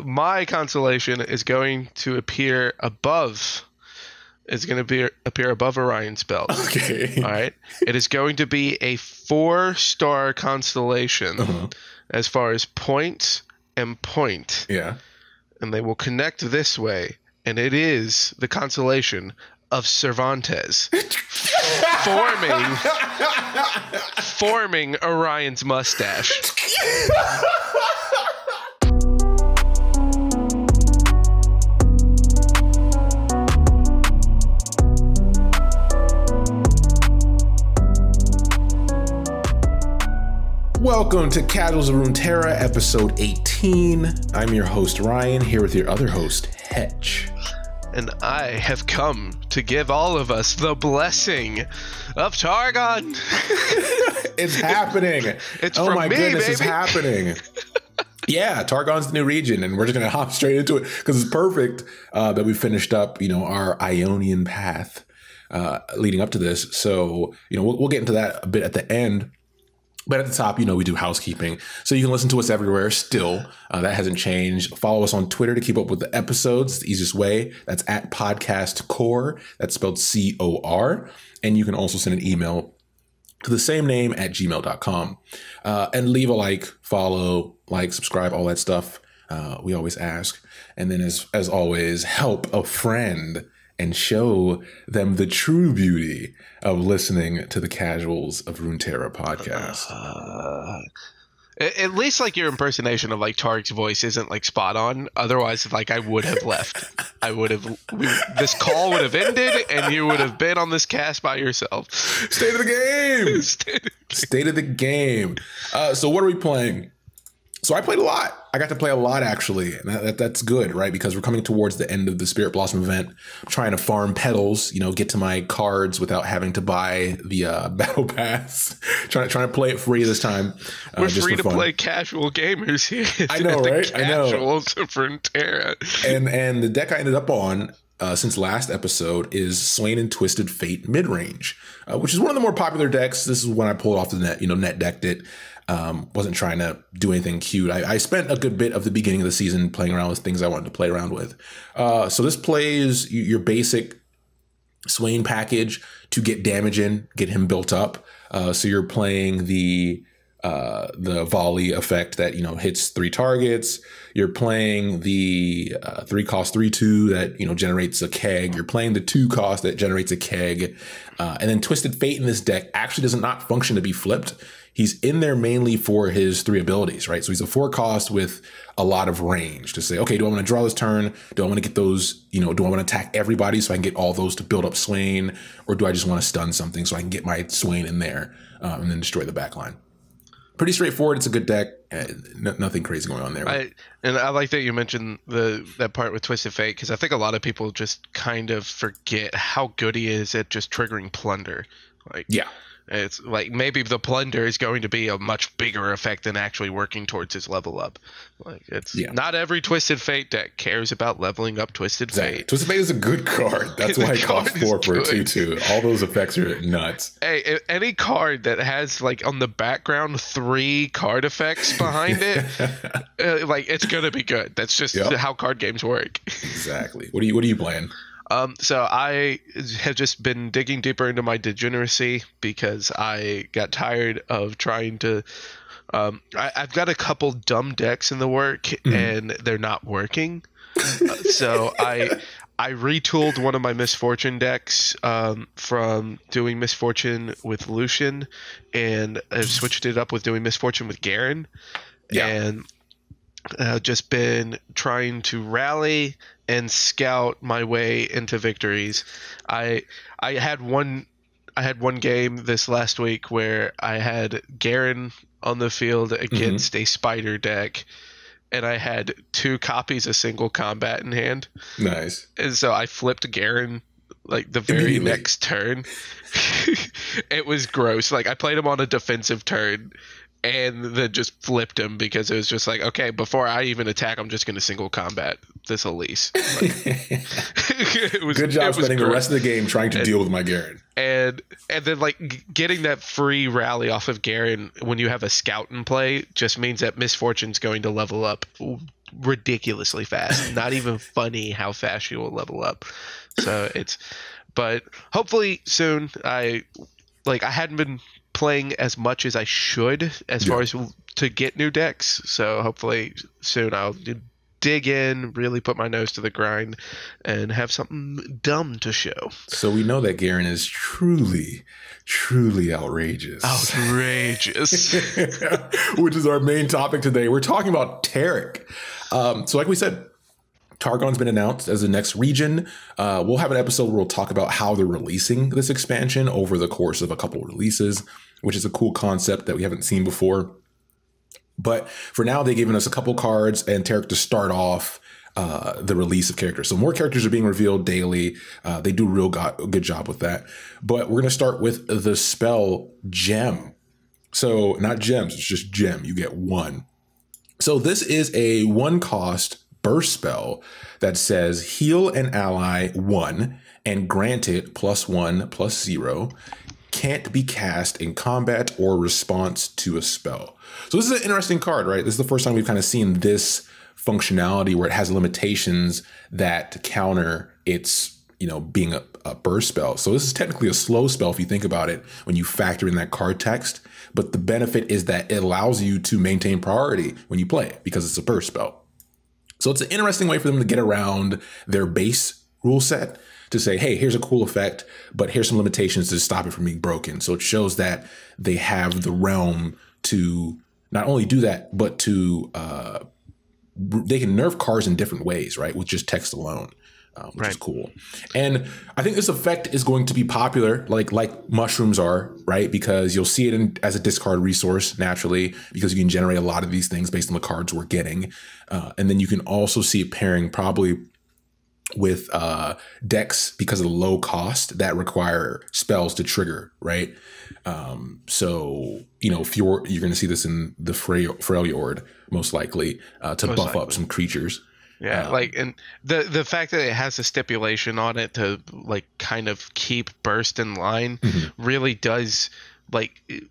My constellation is going to appear above. It's going to appear above Orion's belt. Okay. All right. It is going to be a 4-star constellation as far as point and point. Yeah. And they will connect this way. And it is the constellation of Cervantes, forming Orion's mustache. Welcome to Casuals of Runeterra, episode 18. I'm your host, Ryan, here with your other host, Hetch. And I have come to give all of us the blessing of Targon. It's happening. It's oh from my me, goodness, baby. it's happening. Yeah, Targon's the new region, and we're just going to hop straight into it because it's perfect that we finished up, our Ionian path leading up to this. So, we'll get into that a bit at the end. But at the top, we do housekeeping. So you can listen to us everywhere still. That hasn't changed. Follow us on Twitter to keep up with the episodes. It's the easiest way. That's at Podcast Core. That's spelled C-O-R. And you can also send an email to the same name at gmail.com. And leave a like, follow, subscribe, all that stuff. We always ask. And then as always, help a friend and show them the true beauty of listening to the Casuals of Runeterra podcast. At least your impersonation of Tark's voice isn't spot on. Otherwise, I would have left. This call would have ended and you would have been on this cast by yourself. State of the game. State of the game. So what are we playing? So I played a lot. I got to play a lot, actually. And that's good, right? Because we're coming towards the end of the Spirit Blossom event. I'm trying to farm petals, get to my cards without having to buy the battle pass. trying to play it free this time. We're free to play casual gamers here. I know, right? I know. Casuals of Runeterra. And the deck I ended up on since last episode is Swain and Twisted Fate Midrange, which is one of the more popular decks. This is when I pulled off the net, net decked it. Wasn't trying to do anything cute. I spent a good bit of the beginning of the season playing around with things I wanted to play around with. So this plays your basic Swain package to get damage in, get him built up. So you're playing the volley effect that, hits 3 targets. You're playing the 3-cost 3/2 that, generates a keg. You're playing the 2-cost that generates a keg. And then Twisted Fate in this deck actually does not function to be flipped. He's in there mainly for his 3 abilities, right? So he's a 4-cost with a lot of range to say, okay, do I want to draw this turn? Do I want to get those, do I want to attack everybody so I can get all those to build up Swain? Or do I just want to stun something so I can get my Swain in there and then destroy the backline? Pretty straightforward. It's a good deck. Nothing crazy going on there. I like that you mentioned that part with Twisted Fate, because I think a lot of people just kind of forget how good he is at just triggering Plunder. Yeah. It's maybe the Plunder is going to be a much bigger effect than actually working towards his level up. Not every Twisted Fate deck cares about leveling up Twisted Fate. Twisted Fate is a good card. That's why it costs 4 for a 2/2. All those effects are nuts. Hey, any card that has on the background 3 card effects behind it, it's gonna be good. That's just how card games work. Exactly. What are you playing? So I have just been digging deeper into my degeneracy because I got tired of trying to. I've got a couple dumb decks in the work and they're not working. So I retooled one of my Misfortune decks from doing Misfortune with Lucian, and I've switched it up with doing Misfortune with Garen. Yeah. And just been trying to rally and scout my way into victories. I had one game this last week where I had Garen on the field against a spider deck, and I had 2 copies of Single Combat in hand. Nice. And so I flipped Garen the very next turn. It was gross. I played him on a defensive turn and then just flipped him because it was just okay, before I even attack, I'm just going to Single Combat this Elise. Good job spending the rest of the game trying to deal with my Garen. And then getting that free rally off of Garen when you have a scout in play just means that Misfortune's going to level up ridiculously fast. Not even funny how fast you will level up. So but hopefully soon. I hadn't been playing as much as I should as far as to get new decks. So hopefully soon I'll dig in, really put my nose to the grind, and have something dumb to show. So we know that Garen is truly outrageous. Outrageous. Which is our main topic today. We're talking about Taric. So like we said, Targon's been announced as the next region. We'll have an episode where we'll talk about how they're releasing this expansion over the course of a couple releases, which is a cool concept that we haven't seen before. But for now, they've given us a couple cards and Taric to start off the release of characters. So more characters are being revealed daily. They do a good job with that. But we're going to start with the spell Gem. So not gems, it's just gem. You get one. So this is a 1-cost burst spell that says heal an ally 1 and grant it +1/+0. Can't be cast in combat or response to a spell. So this is an interesting card, right? This is the first time we've kind of seen this functionality where it has limitations that counter its, being a burst spell. So this is technically a slow spell if you think about it when you factor in that card text. But the benefit is that it allows you to maintain priority when you play it because it's a burst spell. So it's an interesting way for them to get around their base rule set to say, hey, here's a cool effect, but here's some limitations to stop it from being broken. So it shows that they have the realm to not only do that, but to they can nerf cards in different ways, right? With just text alone, which is cool. And I think this effect is going to be popular, like mushrooms are, right? Because you'll see it as a discard resource naturally, because you can generate a lot of these things based on the cards we're getting. And then you can also see it pairing probably with decks because of the low cost that require spells to trigger, right? So if you're going to see this in the Freljord most likely to buff up some creatures. Yeah, and the fact that it has a stipulation on it to kind of keep burst in line really does,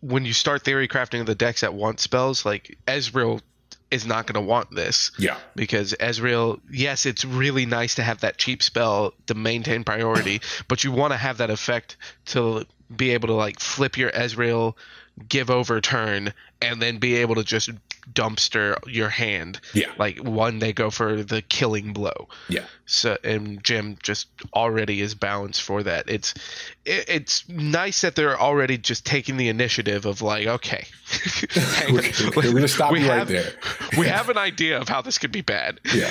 when you start theory crafting the decks that want spells, Ezreal is not going to want this. Yeah. Because Ezreal, yes, it's really nice to have that cheap spell to maintain priority, but you want to have that effect to be able to flip your Ezreal, give over turn, and then be able to just dumpster your hand. Yeah. One, they go for the killing blow. Yeah. So, and Jim just already is balanced for that. It's nice that they're already just taking the initiative of okay. We're going to stop you right there. We have an idea of how this could be bad. Yeah.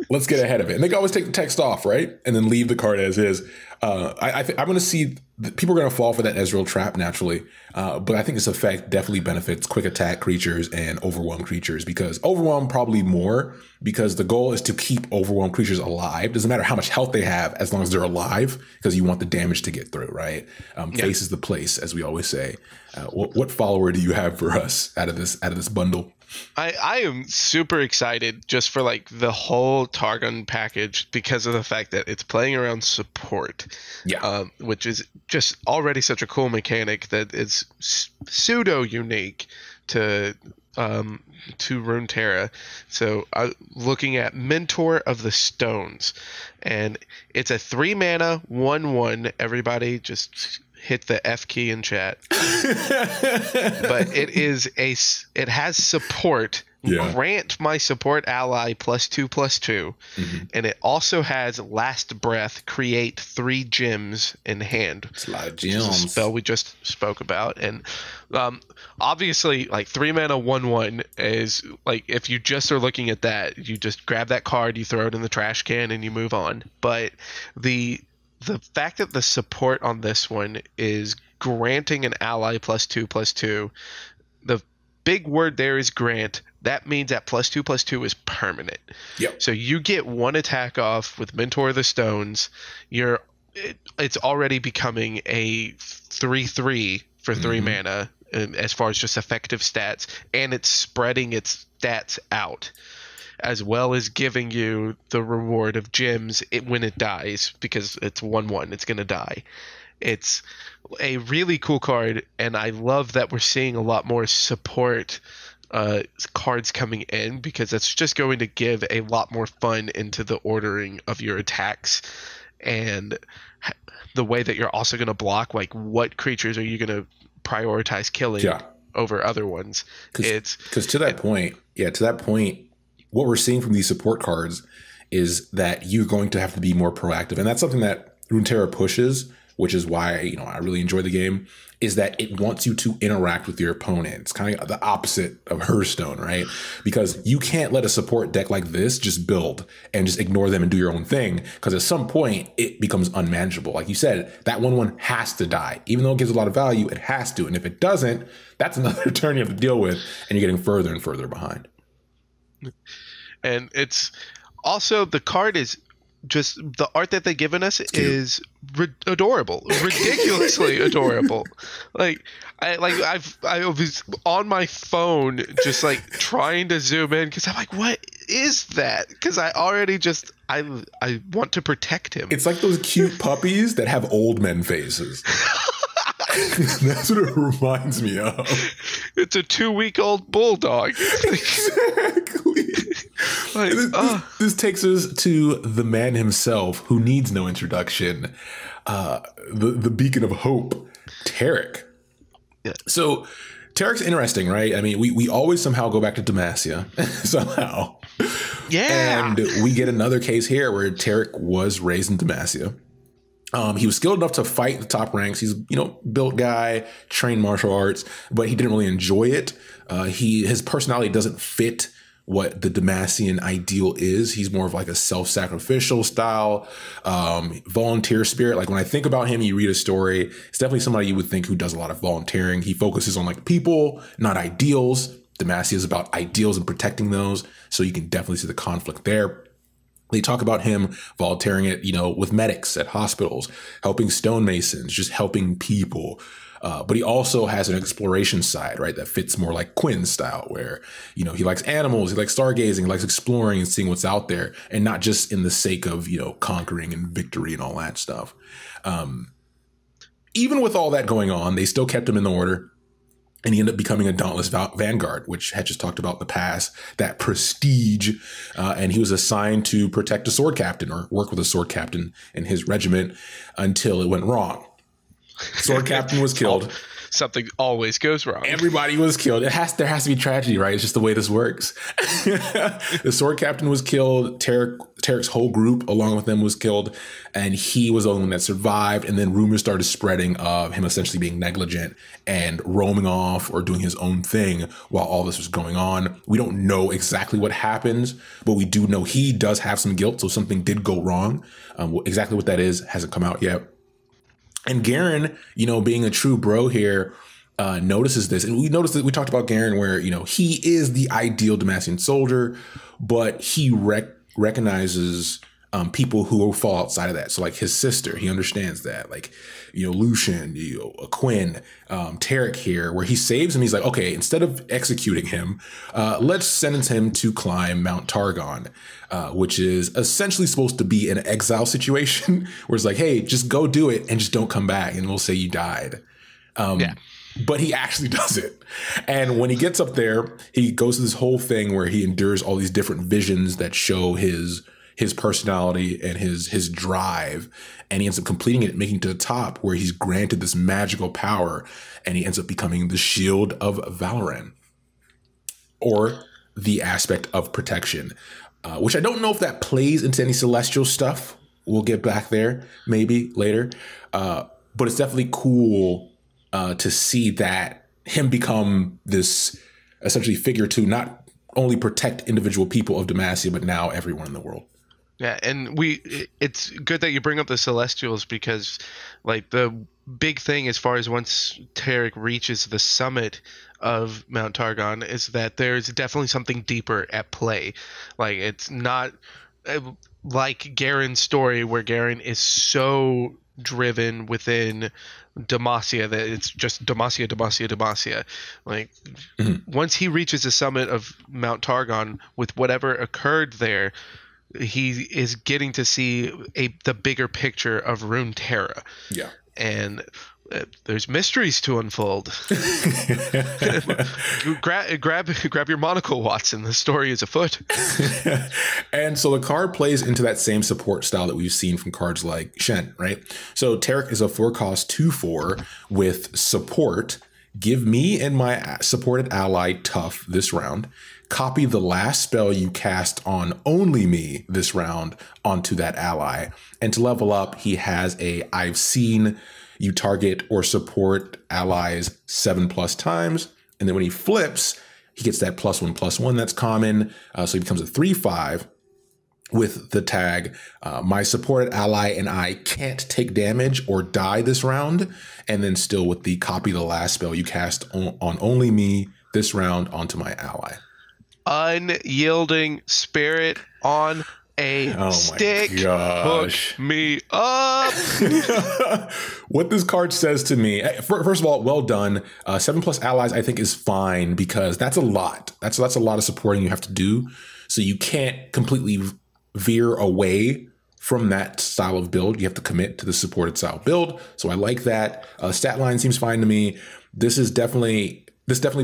Let's get ahead of it. And they can always take the text off, right? And then leave the card as is. I'm going to see people are going to fall for that Ezreal trap naturally. But I think this effect definitely benefits quick attack creatures and overwhelm creatures, because overwhelm probably more, because the goal is to keep overwhelmed creatures alive. Doesn't matter how much health they have as long as they're alive, because you want the damage to get through, right? Face is the place, as we always say. What follower do you have for us out of this bundle? I am super excited just for the whole Targon package because of the fact that it's playing around support, which is just already such a cool mechanic that it's pseudo unique to Runeterra. So looking at Mentor of the Stones, and it's a 3-mana 1/1. Everybody just hit the F key in chat. But it has support. Yeah. Grant my support ally +2/+2. And it also has Last Breath, create 3 gems in hand. It's a lot of gems. Which is a spell we just spoke about. And obviously 3-mana 1/1 is if you just are looking at that, you just grab that card, you throw it in the trash can, and you move on. But the fact that the support on this one is granting an ally +2/+2, the big word there is grant. That means that +2/+2 is permanent. Yep. So you get 1 attack off with Mentor of the Stones. It's already becoming a 3/3 for 3 mana as far as just effective stats, and it's spreading its stats out, as well as giving you the reward of gems when it dies, because it's 1/1. It's going to die. It's a really cool card, and I love that we're seeing a lot more support cards coming in, because that's just going to give a lot more fun into the ordering of your attacks and the way that you're also going to block. Like, what creatures are you going to prioritize killing over other ones? Because to that point, what we're seeing from these support cards is that you're going to have to be more proactive, and that's something that Runeterra pushes, which is why I really enjoy the game. Is that it wants you to interact with your opponent. It's kind of the opposite of Hearthstone, right? Because you can't let a support deck like this just build and just ignore them and do your own thing. Because at some point, it becomes unmanageable. Like you said, that 1/1 has to die. Even though it gives a lot of value, it has to. And if it doesn't, that's another turn you have to deal with, and you're getting further and further behind. And it's also, the card is just, the art that they've given us is adorable, ridiculously adorable. I was on my phone just like trying to zoom in, because I'm like, what is that? Because I already just I want to protect him. It's like those cute puppies that have old men faces. That's what it reminds me of. It's a 2-week-old bulldog. Exactly. This takes us to the man himself, who needs no introduction, the beacon of hope, Taric. Yeah. So Taric's interesting, right? I mean, we always somehow go back to Demacia somehow. Yeah. And we get another case here where Taric was raised in Demacia. He was skilled enough to fight the top ranks. He's, built guy, trained martial arts, but he didn't really enjoy it. His personality doesn't fit what the Demacian ideal is. He's more of like a self-sacrificial style, volunteer spirit. Like when I think about him, you read a story, it's definitely somebody you would think who does a lot of volunteering. He focuses on like people, not ideals. Demacia is about ideals and protecting those. So you can definitely see the conflict there. They talk about him volunteering it, with medics at hospitals, helping stonemasons, just helping people. But he also has an exploration side, right, that fits more like Quinn's style, where, he likes animals, he likes stargazing, he likes exploring and seeing what's out there, and not just in the sake of, conquering and victory and all that stuff. Even with all that going on, they still kept him in the order. And he ended up becoming a Dauntless Vanguard, which had just talked about in the past, that prestige. And he was assigned to protect a sword captain, or work with a sword captain in his regiment, until it went wrong. Sword captain was killed. Something always goes wrong. Everybody was killed. There has to be tragedy, right? It's just the way this works. The sword captain was killed. Taric's whole group along with them was killed, and he was the only one that survived. And then rumors started spreading of him essentially being negligent and roaming off or doing his own thing while all this was going on. We don't know exactly what happens, but we do know he does have some guilt, so something did go wrong. Exactly what that is hasn't come out yet. And Garen, being a true bro here, notices this. And we noticed that we talked about Garen where, he is the ideal Demacian soldier, but he recognizes people who fall outside of that. So like his sister, he understands that. Like, Lucian, Quinn, Taric here, where he saves him. He's like, okay, instead of executing him, let's sentence him to climb Mount Targon, which is essentially supposed to be an exile situation where it's like, hey, just go do it and just don't come back and we'll say you died. But he actually does it. And when he gets up there, he goes through this whole thing where he endures all these different visions that show his personality and his drive. And he ends up completing it, making it to the top where he's granted this magical power, and he ends up becoming the Shield of Valoran, or the aspect of protection, which I don't know if that plays into any celestial stuff. We'll get back there maybe later. But it's definitely cool to see that him become this essentially figure to not only protect individual people of Demacia, but now everyone in the world. Yeah, and it's good that you bring up the Celestials, because like the big thing as far as once Taric reaches the summit of Mount Targon is that there's definitely something deeper at play. Like, it's not like Garen's story where Garen is so driven within Demacia that it's just Demacia. Like, once he reaches the summit of Mount Targon, with whatever occurred there, he is getting to see the bigger picture of Runeterra. Yeah. And There's mysteries to unfold. grab your monocle, Watson. The story is afoot. And so the card plays into that same support style that we've seen from cards like Shen, right? So Taric is a 4-cost 2/4 with support. Give me and my supported ally tough this round. Copy the last spell you cast on only me this round onto that ally. And to level up, he has a I've seen you target or support allies 7+ times. And then when he flips, he gets that +1/+1 that's common. So he becomes a 3/5 with the tag, my supported ally and I can't take damage or die this round. And then still with the copy the last spell you cast on only me this round onto my ally. Unyielding Spirit on a stick. Hook me up. What this card says to me, first of all, well done. 7+ allies I think is fine because that's a lot. That's a lot of supporting you have to do. So you can't completely veer away from that style of build. You have to commit to the supported style build. So I like that. Stat line seems fine to me. This definitely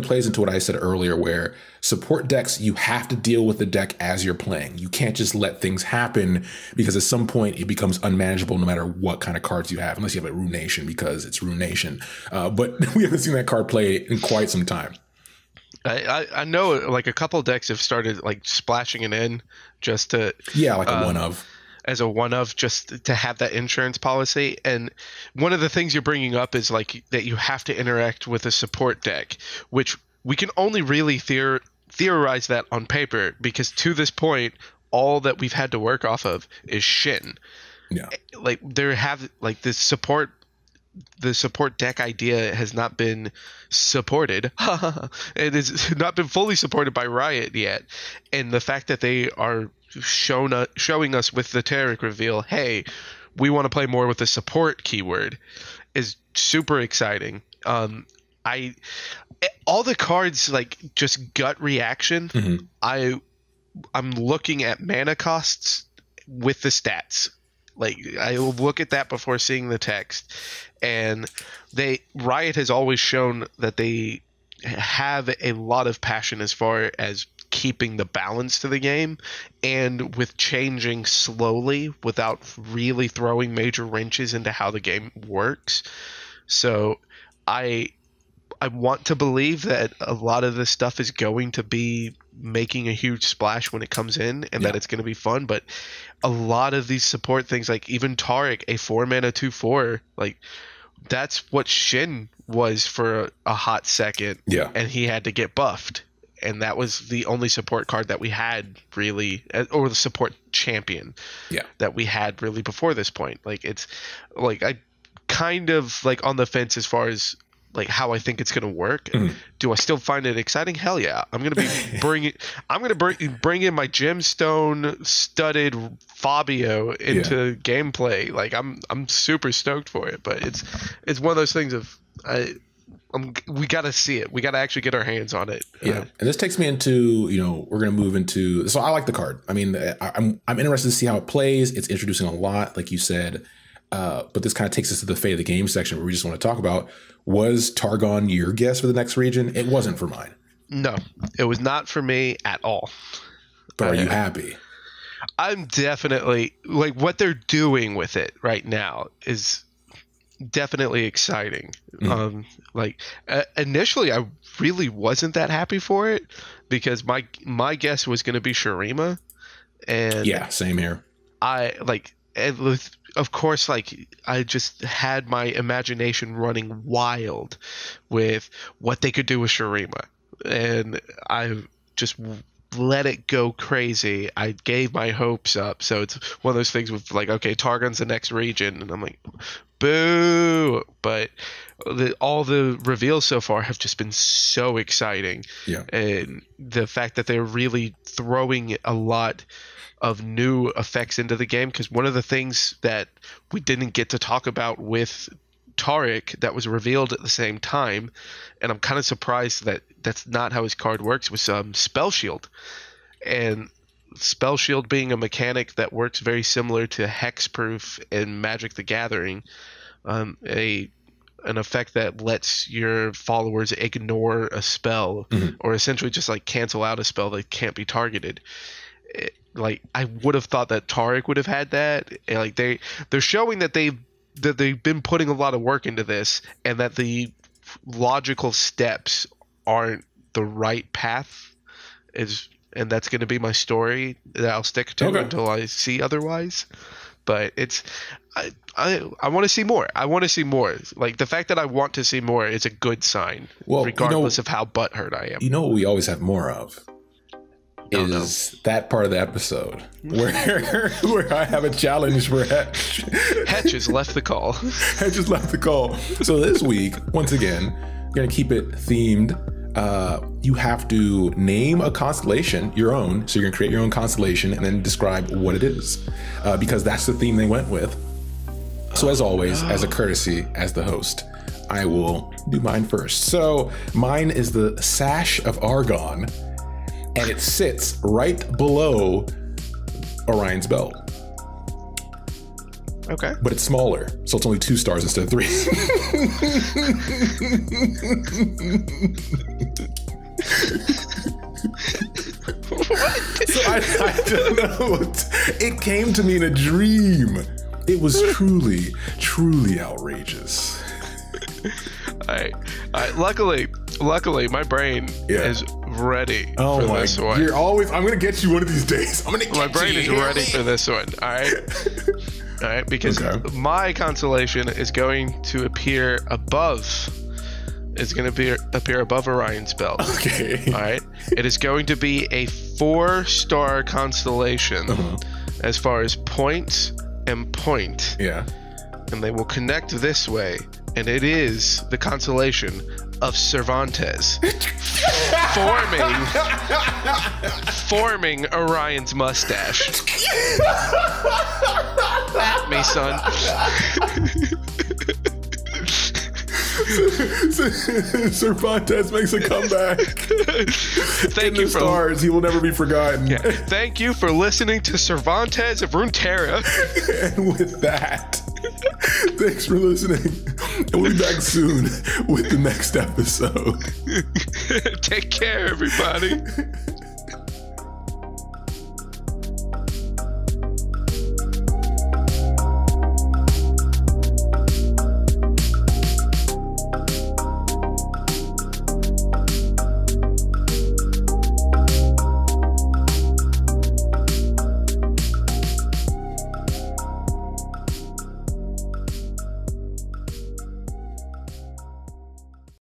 plays into what I said earlier, where support decks, you have to deal with the deck as you're playing. You can't just let things happen because at some point it becomes unmanageable no matter what kind of cards you have, unless you have a Ruination because it's Ruination. But we haven't seen that card play in quite some time. I know like a couple of decks have started like splashing it in just to like a one of. As a one of, just to have that insurance policy. And one of the things you're bringing up is like that you have to interact with a support deck, which we can only really theorize that on paper because to this point, all that we've had to work off of is Shin. Yeah. Like the support deck idea has not been supported. It has not been fully supported by Riot yet. And the fact that they are showing us with the Taric reveal, hey, we want to play more with the support keyword, is super exciting. All the cards, like just gut reaction. Mm-hmm. I'm looking at mana costs with the stats. Like I will look at that before seeing the text, and Riot has always shown that they have a lot of passion as far as keeping the balance to the game and with changing slowly without really throwing major wrenches into how the game works. So I want to believe that a lot of this stuff is going to be making a huge splash when it comes in and that it's going to be fun. But a lot of these support things, like even Taric, a 4-mana 2/4, like that's what Shin was for a hot second. Yeah. And he had to get buffed. And that was the only support card that we had really, or the support champion that we had really before this point. Like it's like I kind of like on the fence as far as like how I think it's going to work. Mm-hmm. Do I still find it exciting? Hell yeah. I'm going to be bring in my gemstone studded Fabio into gameplay. Like I'm super stoked for it, but it's one of those things of we got to see it. We got to actually get our hands on it. Yeah. And this takes me into, we're going to move into, so I like the card. I mean, I'm interested to see how it plays. It's introducing a lot, like you said. But this kind of takes us to the fate of the game section where we just want to talk about, was Targon your guess for the next region? It wasn't for mine. No, it was not for me at all. But are you happy? I'm definitely, like, what they're doing with it right now is definitely exciting. Initially I really wasn't that happy for it because my guess was going to be Shurima, and same here. Of course, like I just had my imagination running wild with what they could do with Shurima, and I just let it go crazy. I gave my hopes up. So it's one of those things with like, okay, Targon's the next region, and I'm like, boo. But all the reveals so far have just been so exciting. Yeah. And the fact that they're really throwing a lot of new effects into the game, because one of the things that we didn't get to talk about with Taric that was revealed at the same time, and I'm kind of surprised that that's not how his card works, was Spell Shield. And Spell Shield being a mechanic that works very similar to Hexproof in Magic the Gathering, a an effect that lets your followers ignore a spell, or essentially just like cancel out a spell that can't be targeted. Like I would have thought that Taric would have had that. And like they're showing that they've been putting a lot of work into this, and that the logical steps aren't the right path, and that's going to be my story that I'll stick to until I see otherwise. But it's I want to see more. I want to see more. Like the fact that I want to see more is a good sign, regardless of how butthurt I am. You know what we always have more of is that part of the episode where I have a challenge for Hetch. Hetch has left the call. Hetch has left the call. So this week, once again, we're gonna keep it themed. You have to name a constellation, your own. So you're gonna create your own constellation and then describe what it is, because that's the theme they went with. So as always, as a courtesy, as the host, I will do mine first. So mine is the Sash of Argon, and it sits right below Orion's Belt. Okay. But it's smaller, so it's only 2 stars instead of 3. What? So I don't know. It came to me in a dream. It was truly, truly outrageous. All right. Luckily, my brain is ready for this one. You're always. I'm gonna get you one of these days. My brain is ready for this one. All right. All right, because my constellation is going to appear above. It's going to appear above Orion's Belt. Okay. All right. It is going to be a 4-star constellation as far as points and point. Yeah. And they will connect this way, and it is the constellation of Cervantes, forming Orion's mustache. At me, son. Cervantes makes a comeback. Thank you for stars. He will never be forgotten. Yeah. Thank you for listening to Cervantes of Runeterra. And with that, thanks for listening. And we'll be back soon with the next episode. Take care, everybody.